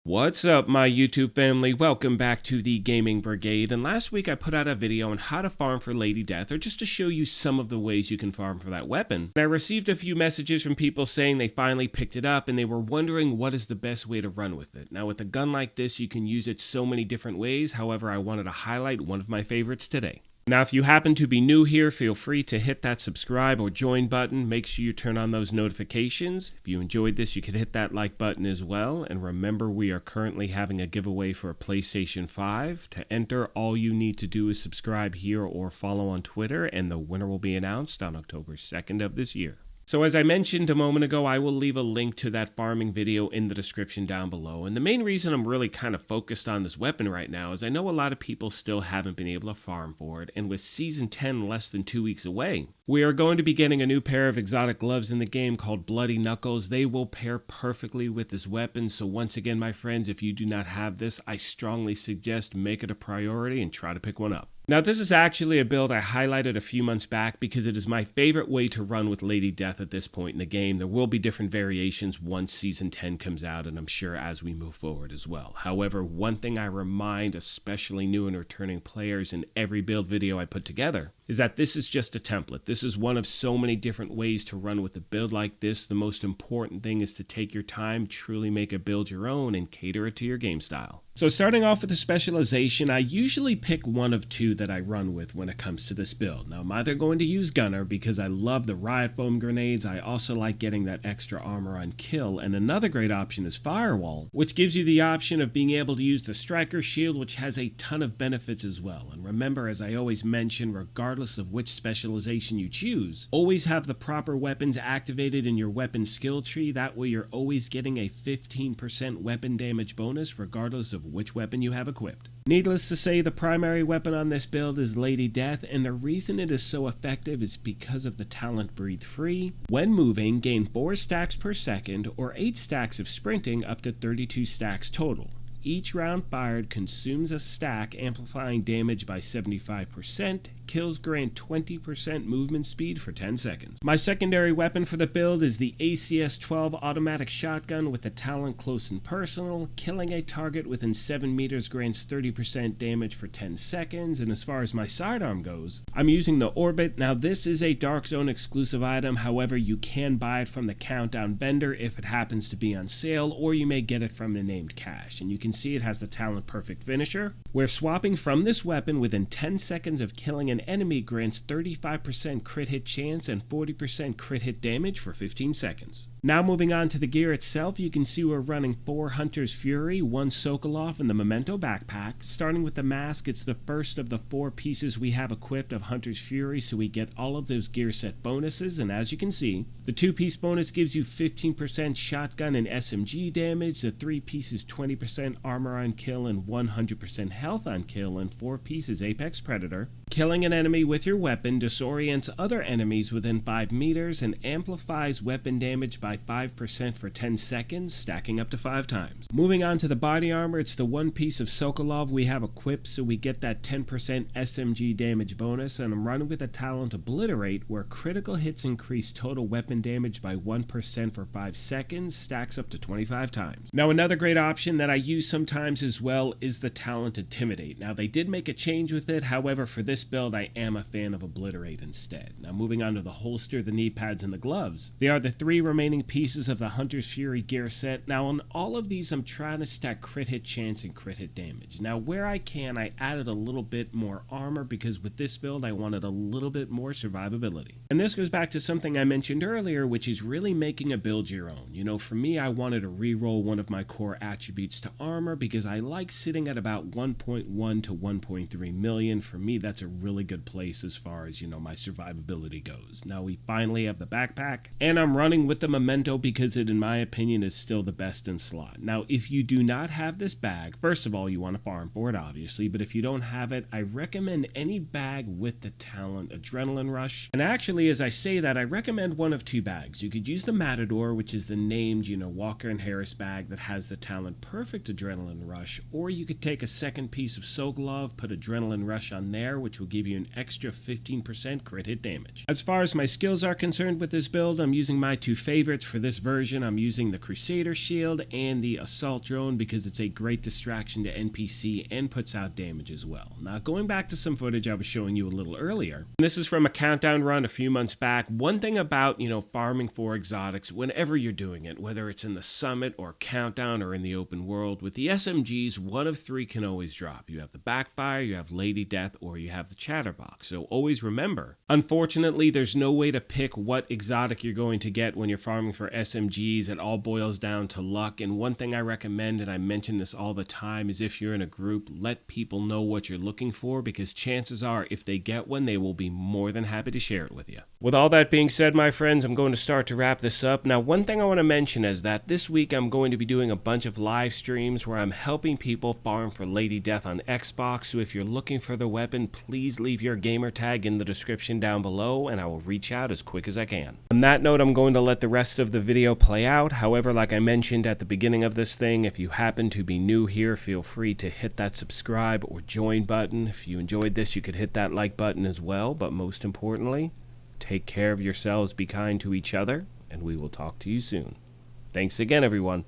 What's up, my YouTube family? Welcome back to the Gaming Brigade. And last week I put out a video on how to farm for Lady Death, or just to show you some of the ways you can farm for that weapon. And I received a few messages from people saying they finally picked it up and they were wondering what is the best way to run with it. Now with a gun like this, you can use it so many different ways. However, I wanted to highlight one of my favorites today. Now, if you happen to be new here, feel free to hit that subscribe or join button. Make sure you turn on those notifications. If you enjoyed this, you can hit that like button as well. And remember, we are currently having a giveaway for a PlayStation 5. To enter, all you need to do is subscribe here or follow on Twitter, and the winner will be announced on October 2nd of this year. So as I mentioned a moment ago, I will leave a link to that farming video in the description down below. And the main reason I'm really kind of focused on this weapon right now is I know a lot of people still haven't been able to farm for it. And with Season 10 less than 2 weeks away, we are going to be getting a new pair of exotic gloves in the game called Bloody Knuckles. They will pair perfectly with this weapon. So once again, my friends, if you do not have this, I strongly suggest make it a priority and try to pick one up. Now, this is actually a build I highlighted a few months back because it is my favorite way to run with Lady Death at this point in the game. There will be different variations once Season 10 comes out, and I'm sure as we move forward as well. However, one thing I remind especially new and returning players in every build video I put together is that this is just a template. This is one of so many different ways to run with a build like this. The most important thing is to take your time, truly make a build your own, and cater it to your game style. So starting off with the Specialization, I usually pick one of two that I run with when it comes to this build. Now, I'm either going to use Gunner because I love the Riot Foam grenades. I also like getting that extra armor on kill. And another great option is Firewall, which gives you the option of being able to use the Striker Shield, which has a ton of benefits as well. And remember, as I always mention, regardless of which Specialization you choose, always have the proper weapons activated in your weapon skill tree. That way you're always getting a 15% weapon damage bonus regardless of which weapon you have equipped. Needless to say, the primary weapon on this build is Lady Death, and the reason it is so effective is because of the talent Breathe Free. When moving, gain 4 stacks per second or 8 stacks of sprinting up to 32 stacks total. Each round fired consumes a stack, amplifying damage by 75%. Kills grant 20% movement speed for 10 seconds. My secondary weapon for the build is the ACS-12 automatic shotgun with the talent Close and Personal. Killing a target within 7 meters grants 30% damage for 10 seconds. And as far as my sidearm goes, I'm using the Orbit. Now this is a Dark Zone exclusive item. However, you can buy it from the Countdown vendor if it happens to be on sale, or you may get it from the named cache. And you can see it has the talent Perfect Finisher, where swapping from this weapon within 10 seconds of killing an enemy grants 35% crit hit chance and 40% crit hit damage for 15 seconds. Now moving on to the gear itself, you can see we're running 4 Hunter's Fury, 1 Sokolov, and the Memento backpack. Starting with the mask, it's the first of the 4 pieces we have equipped of Hunter's Fury, so we get all of those gear set bonuses, and as you can see, the 2-piece bonus gives you 15% shotgun and SMG damage, the 3 pieces 20% armor on kill and 100% health on kill, and 4 pieces Apex Predator. Killing an enemy with your weapon disorients other enemies within 5 meters and amplifies weapon damage by 5% for 10 seconds, stacking up to 5 times. Moving on to the body armor, it's the 1 piece of Sokolov we have equipped, so we get that 10% SMG damage bonus, and I'm running with the talent Obliterate, where critical hits increase total weapon damage by 1% for 5 seconds, stacks up to 25 times. Now another great option that I use sometimes as well is the talent Intimidate. Now they did make a change with it, however for this build I am a fan of Obliterate instead. Now moving on to the holster, the knee pads, and the gloves. They are the 3 remaining pieces of the Hunter's Fury gear set. Now on all of these I'm trying to stack crit hit chance and crit hit damage. Now where I can, I added a little bit more armor because with this build I wanted a little bit more survivability. And this goes back to something I mentioned earlier, which is really making a build your own. You know, for me I wanted to reroll one of my core attributes to armor because I like sitting at about 1.1 to 1.3 million. For me that's a really good place as far as, you know, my survivability goes. Now we finally have the backpack, and I'm running with the Memento because it, in my opinion, is still the best in slot. Now if you do not have this bag, first of all you want to farm for it obviously, but if you don't have it, I recommend any bag with the talent Adrenaline Rush. And actually as I say that, I recommend one of 2 bags. You could use the Matador, which is the named, you know, Walker and Harris bag that has the talent Perfect Adrenaline Rush, or you could take a second piece of Sokolov, put Adrenaline Rush on there, which will give you an extra 15% crit hit damage. As far as my skills are concerned with this build, I'm using my two favorites for this version. I'm using the Crusader Shield and the Assault Drone because it's a great distraction to NPC and puts out damage as well. Now, going back to some footage I was showing you a little earlier, this is from a countdown run a few months back. One thing about, farming for exotics, whenever you're doing it, whether it's in the summit or countdown or in the open world, with the SMGs, one of three can always drop. You have the Backfire, you have Lady Death, or you have the Chatterbox. So always remember, unfortunately, there's no way to pick what exotic you're going to get when you're farming for SMGs. It all boils down to luck. And one thing I recommend, and I mention this all the time, is if you're in a group, let people know what you're looking for, because chances are if they get one, they will be more than happy to share it with you. With all that being said, my friends, I'm going to start to wrap this up. Now, one thing I want to mention is that this week I'm going to be doing a bunch of live streams where I'm helping people farm for Lady Death on Xbox. So if you're looking for the weapon, please leave your gamer tag in the description down below and I will reach out as quick as I can. On that note, I'm going to let the rest of the video play out. However, like I mentioned at the beginning of this thing, if you happen to be new here, feel free to hit that subscribe or join button. If you enjoyed this, you could hit that like button as well. But most importantly, take care of yourselves, be kind to each other, and we will talk to you soon. Thanks again, everyone.